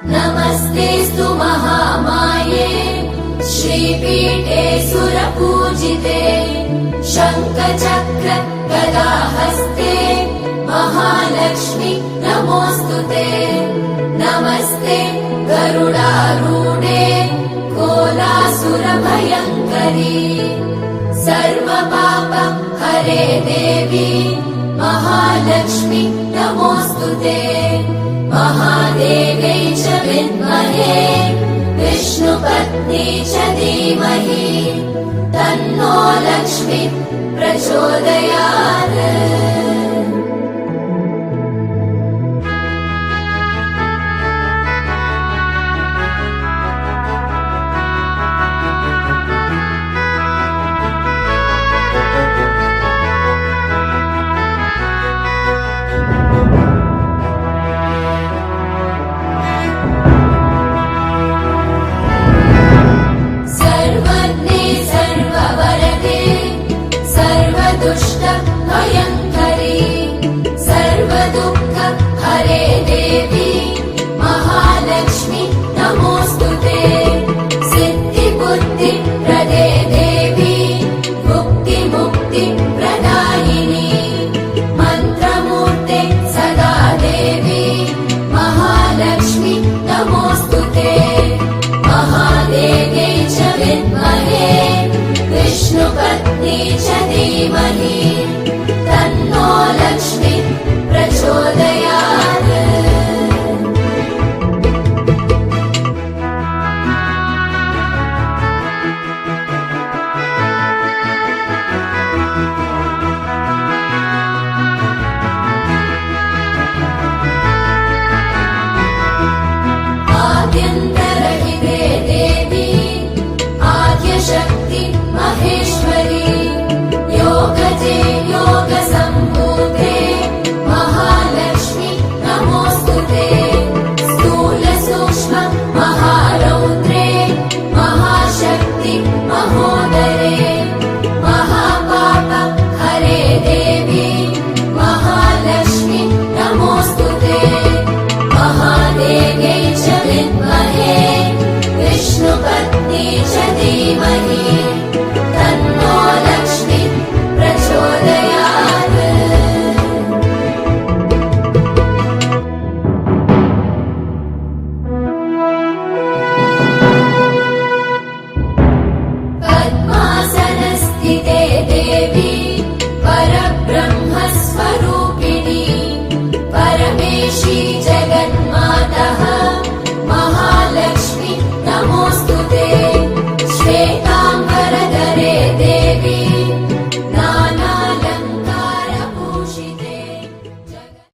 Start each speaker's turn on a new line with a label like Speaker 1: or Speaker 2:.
Speaker 1: नमस्तेऽस्तु महामाये श्रीपीठे सुरपूजिते शङ्खचक्र गदाहस्ते महालक्ष्मी नमोऽस्तुते। नमस्ते गरुडारूढे कोलासुरभयङ्करी सर्वपाप हरे देवी महालक्ष्मी नमोऽस्तुते। महादेव्यै च विद्महे विष्णुपत्नी च धीमहि तन्नो लक्ष्मी प्रचोदयात्। दुष्ट भयङ्करी सर्वदुःख हरे देवी महालक्ष्मी नमोऽस्तुते। सिद्धिबुद्धि प्रदे देवी मुक्ति प्रदायिनी मन्त्रमूर्ते सदा देवी महालक्ष्मी नमोऽस्तुते। महादेव्यै च विद्महे विष्णुपत्नी च धीमहि तन्नो लक्ष्मी प्रचोदयात्। आद्यन्तरहिते देवी आद्यशक्ति महेश्वरी योगजे योगसम्भूते महालक्ष्मी नमोऽस्तुते। स्थूलसूक्ष्म महारौद्रे महाशक्ति महोदरे महापाप हरे देवी महालक्ष्मी नमोऽस्तुते। महादेव्यै च विद्महे विष्णुपत्नी च धीमहि तन्नो लक्ष्मी प्रचोदयात्। पद्मासनस्थिते देवी परब्रह्मस्वरूपिणी परमेशी जगन्मातः महालक्ष्मी नमोऽस्तुते।